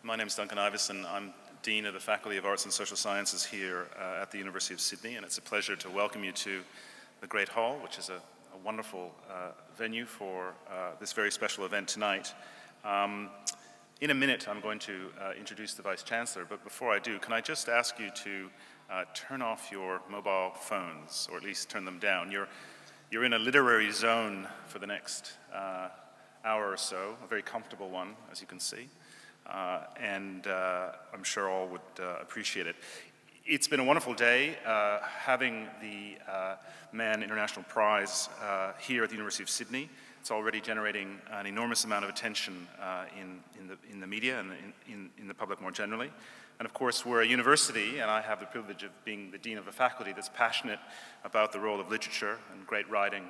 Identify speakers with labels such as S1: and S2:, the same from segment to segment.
S1: My name is Duncan Iveson. I'm Dean of the Faculty of Arts and Social Sciences here at the University of Sydney, and it's a pleasure to welcome you to the Great Hall, which is a wonderful venue for this very special event tonight. In a minute, I'm going to introduce the Vice-Chancellor, but before I do, can I just ask you to turn off your mobile phones, or at least turn them down. You're in a literary zone for the next hour or so, a very comfortable one, as you can see. And I'm sure all would appreciate it. It's been a wonderful day having the Mann International Prize here at the University of Sydney. It's already generating an enormous amount of attention in the media and in the public more generally. And of course, we're a university, and I have the privilege of being the Dean of a faculty that's passionate about the role of literature and great writing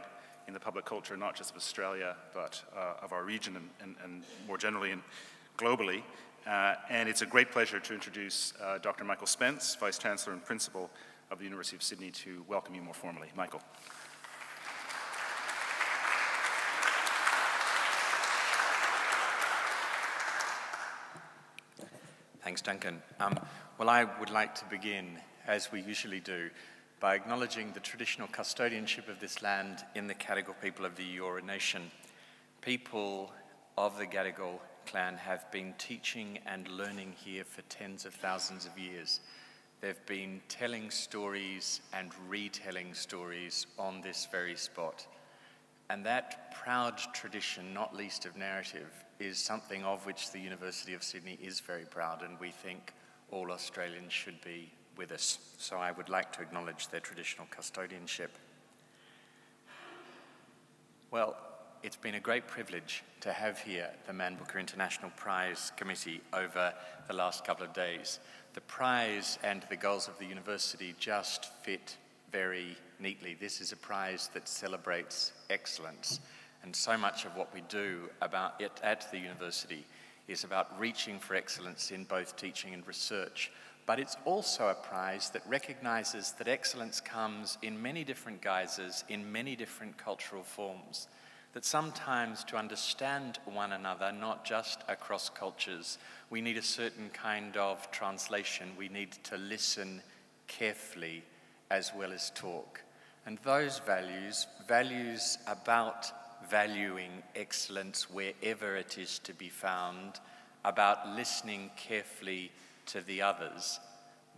S1: in the public culture, not just of Australia, but of our region and more generally and globally. And it's a great pleasure to introduce Dr. Michael Spence, Vice-Chancellor and Principal of the University of Sydney, to welcome you more formally. Michael.
S2: Thanks, Duncan. Well, I would like to begin, as we usually do, by acknowledging the traditional custodianship of this land in the Gadigal people of the Eora Nation. People of the Gadigal clan have been teaching and learning here for tens of thousands of years. They've been telling stories and retelling stories on this very spot. And that proud tradition, not least of narrative, is something of which the University of Sydney is very proud, and we think all Australians should be with us. So I would like to acknowledge their traditional custodianship. Well, it's been a great privilege to have here the Man Booker International Prize Committee over the last couple of days. The prize and the goals of the university just fit very neatly. This is a prize that celebrates excellence, and so much of what we do about it at the university is about reaching for excellence in both teaching and research. But it's also a prize that recognizes that excellence comes in many different guises, in many different cultural forms. That sometimes to understand one another, not just across cultures, we need a certain kind of translation. We need to listen carefully as well as talk. And those values about valuing excellence wherever it is to be found, about listening carefully to the others,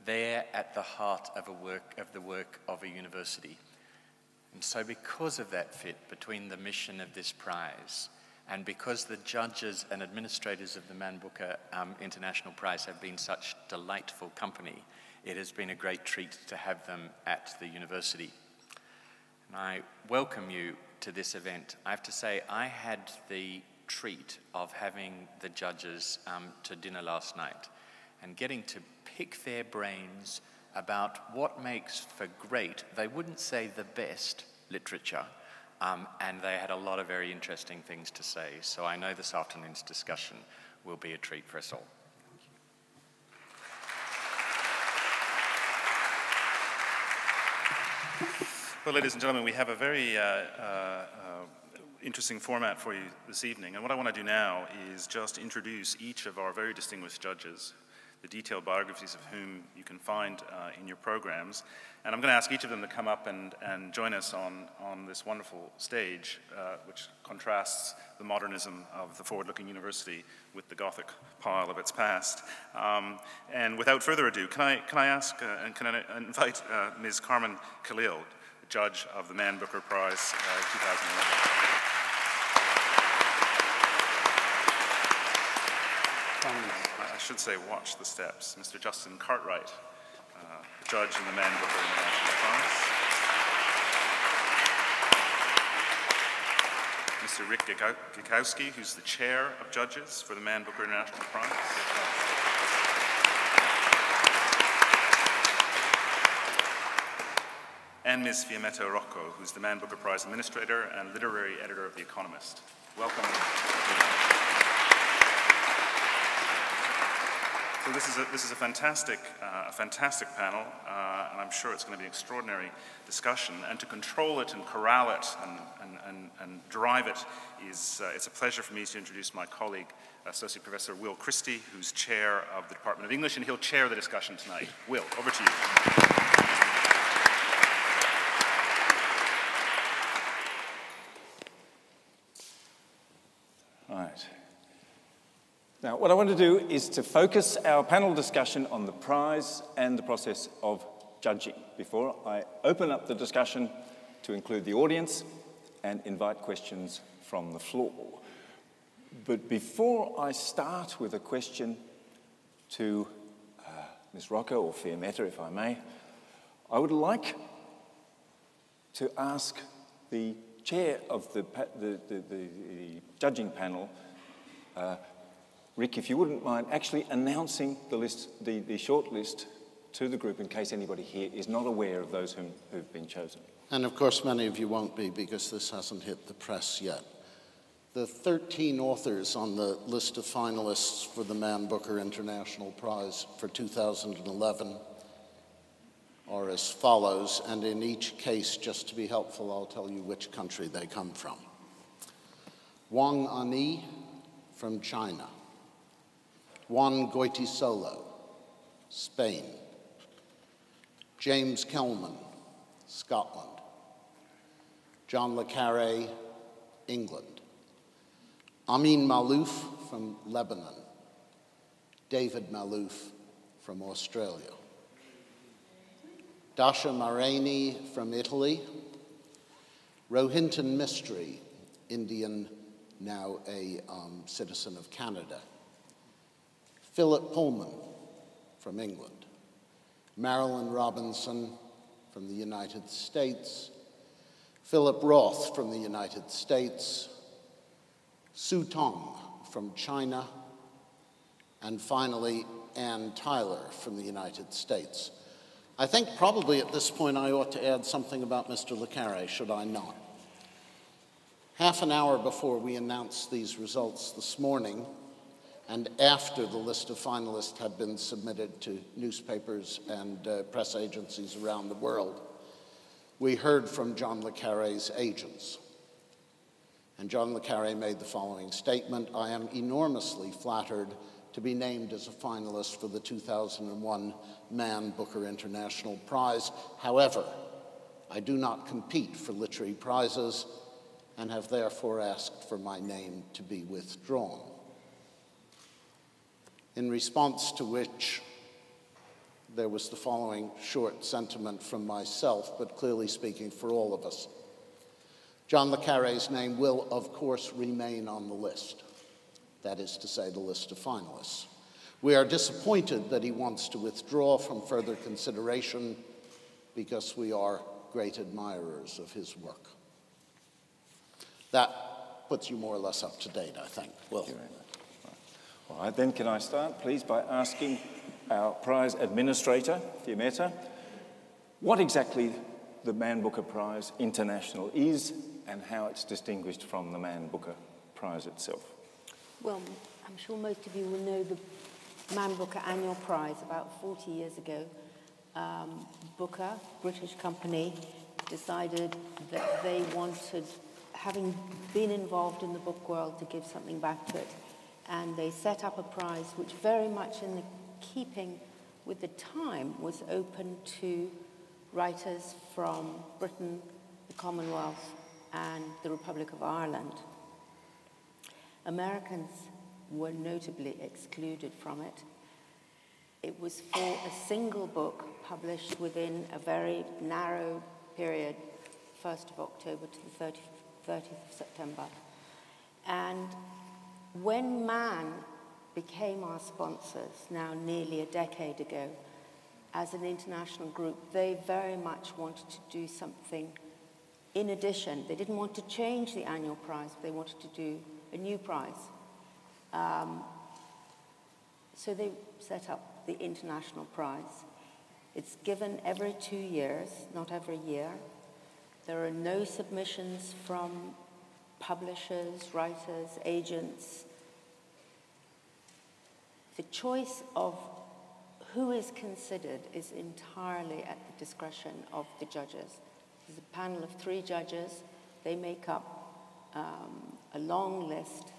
S2: they're at the heart of the work of a university. And so because of that fit between the mission of this prize, and because the judges and administrators of the Man Booker International Prize have been such delightful company, it has been a great treat to have them at the university. And I welcome you to this event. I have to say, I had the treat of having the judges to dinner last night and getting to pick their brains about what makes for great, they wouldn't say the best, literature, and they had a lot of very interesting things to say. So I know this afternoon's discussion will be a treat for us all.
S1: Well, ladies and gentlemen, we have a very interesting format for you this evening, and what I want to do now is just introduce each of our very distinguished judges, the detailed biographies of whom you can find in your programs. And I'm going to ask each of them to come up and join us on this wonderful stage, which contrasts the modernism of the forward-looking university with the Gothic pile of its past. And without further ado, can I ask and can I invite Ms. Carmen Khalil, judge of the Man Booker Prize 2011. I should say, watch the steps. Mr. Justin Cartwright, judge in the Man Booker International Prize. Mr. Rick Gikowski, who's the chair of judges for the Man Booker International Prize. And Ms. Fiammetta Rocco, who's the Man Booker Prize administrator and literary editor of The Economist. Welcome. So this is a fantastic panel, and I'm sure it's going to be an extraordinary discussion. And to control it and corral it and drive it it's a pleasure for me to introduce my colleague, Associate Professor Will Christie, who's chair of the Department of English, and he'll chair the discussion tonight. Will, over to you.
S3: Right. Now, what I want to do is to focus our panel discussion on the prize and the process of judging before I open up the discussion to include the audience and invite questions from the floor. But before I start with a question to Ms. Rocco, or Fiammetta, if I may, I would like to ask the chair of the judging panel, Rick, if you wouldn't mind actually announcing the list, the shortlist to the group in case anybody here is not aware of those who've been chosen.
S4: And of course, many of you won't be because this hasn't hit the press yet. The 13 authors on the list of finalists for the Man Booker International Prize for 2011 are as follows, and in each case, just to be helpful, I'll tell you which country they come from. Wang Ani from China. Juan Goytisolo, Spain. James Kelman, Scotland. John le Carré, England. Amin Maalouf from Lebanon. David Maalouf from Australia. Dasha Marini from Italy. Rohinton Mistry, Indian, now a citizen of Canada. Philip Pullman from England. Marilyn Robinson from the United States. Philip Roth from the United States. Su Tong from China. And finally, Ann Tyler from the United States. I think probably at this point I ought to add something about Mr. le Carré, should I not? Half an hour before we announced these results this morning, and after the list of finalists had been submitted to newspapers and press agencies around the world, we heard from John le Carré's agents. And John le Carré made the following statement: "I am enormously flattered to be named as a finalist for the 2001 Man Booker International Prize. However, I do not compete for literary prizes and have therefore asked for my name to be withdrawn." In response to which, there was the following short sentiment from myself, but clearly speaking for all of us. John le Carré's name will, of course, remain on the list. That is to say, the list of finalists. We are disappointed that he wants to withdraw from further consideration because we are great admirers of his work. That puts you more or less up to date, I think. Will.
S3: Thank you very much. All right, then can I start, please, by asking our prize administrator, Fiammetta, what exactly the Man Booker Prize International is and how it's distinguished from the Man Booker Prize itself.
S5: Well, I'm sure most of you will know the Man Booker Annual Prize. About 40 years ago, Booker, British company, decided that they wanted, having been involved in the book world, to give something back to it. And they set up a prize which, very much in the keeping with the time, was open to writers from Britain, the Commonwealth, and the Republic of Ireland. Americans were notably excluded from it. It was for a single book published within a very narrow period, 1st of October to the 30th of September. And when Man became our sponsors, now nearly a decade ago, as an international group, they very much wanted to do something in addition. They didn't want to change the annual prize, they wanted to do a new prize. So they set up the International Prize. It's given every 2 years, not every year. There are no submissions from publishers, writers, agents The choice of who is considered is entirely at the discretion of the judges. There's a panel of 3 judges. They make up a long list,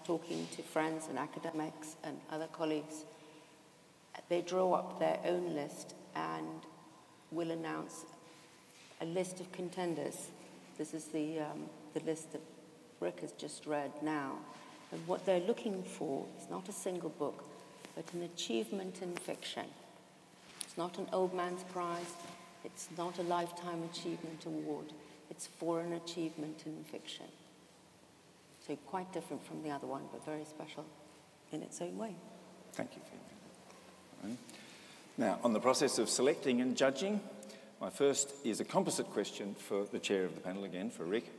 S5: talking to friends and academics and other colleagues. They draw up their own list and will announce a list of contenders. This is the list that Rick has just read now. And what they're looking for is not a single book, but an achievement in fiction. It's not an old man's prize. It's not a lifetime achievement award. It's for an achievement in fiction. So quite different from the other one, but very special in its own way.
S3: Thank you, Phoebe. Now, on the process of selecting and judging, my first is a composite question for the chair of the panel again, for Rick.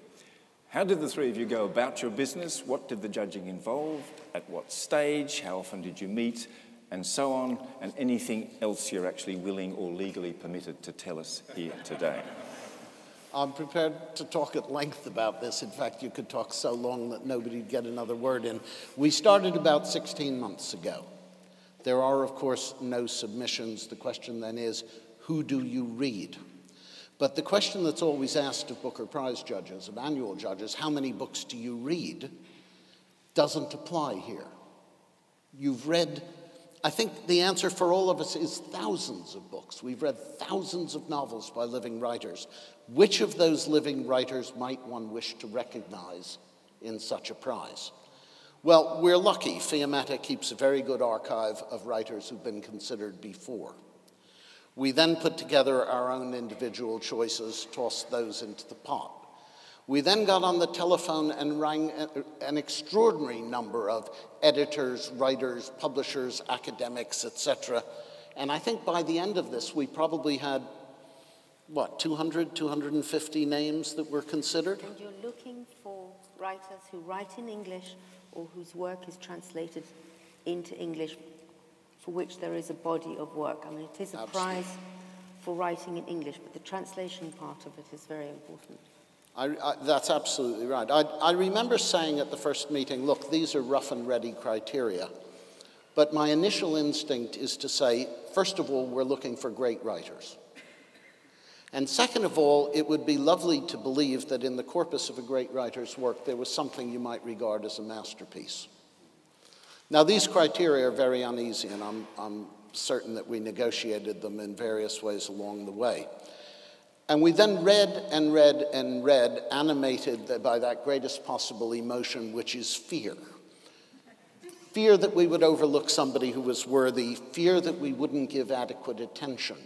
S3: How did the 3 of you go about your business? What did the judging involve? At what stage? How often did you meet? And so on, and anything else you're actually willing or legally permitted to tell us here today.
S4: I'm prepared to talk at length about this. In fact, you could talk so long that nobody'd get another word in. We started about 16 months ago. There are, of course, no submissions. The question then is, who do you read? But the question that's always asked of Booker Prize judges, of annual judges, how many books do you read, doesn't apply here. You've read, I think the answer for all of us is thousands of books. We've read thousands of novels by living writers. Which of those living writers might one wish to recognize in such a prize? Well, we're lucky. Fiametta keeps a very good archive of writers who've been considered before. We then put together our own individual choices, tossed those into the pot. We then got on the telephone and rang an extraordinary number of editors, writers, publishers, academics, etc. And I think by the end of this, we probably had, what, 200, 250 names that were considered?
S5: And you're looking for writers who write in English or whose work is translated into English, for which there is a body of work. I mean, it is a prize for writing in English, but the translation part of it is very important.
S4: That's absolutely right. I remember saying at the first meeting, look, these are rough and ready criteria. But my initial instinct is to say, first of all, we're looking for great writers. And second of all, it would be lovely to believe that in the corpus of a great writer's work, there was something you might regard as a masterpiece. Now, these criteria are very uneasy, and I'm certain that we negotiated them in various ways along the way. And we then read and read and read, animated by that greatest possible emotion, which is fear. Fear that we would overlook somebody who was worthy, fear that we wouldn't give adequate attention.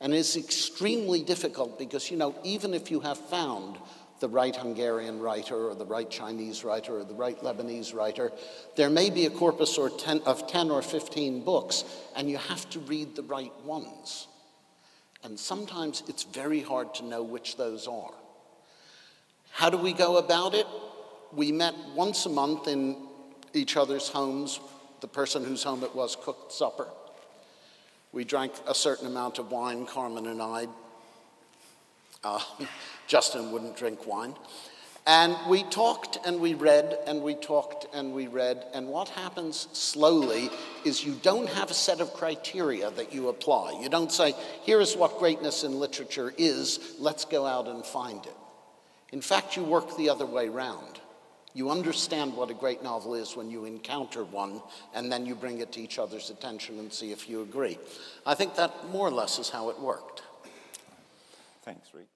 S4: And it's extremely difficult because, you know, even if you have found the right Hungarian writer or the right Chinese writer or the right Lebanese writer, there may be a corpus of 10 or 15 books, and you have to read the right ones. And sometimes it's very hard to know which those are. How do we go about it? We met once a month in each other's homes. The person whose home it was cooked supper. We drank a certain amount of wine, Carmen and I. Justin wouldn't drink wine. And we talked and we read and we talked and we read. And what happens slowly is you don't have a set of criteria that you apply. You don't say, here is what greatness in literature is, let's go out and find it. In fact, you work the other way round. You understand what a great novel is when you encounter one, and then you bring it to each other's attention and see if you agree. I think that more or less is how it worked.
S3: Thanks, Reed.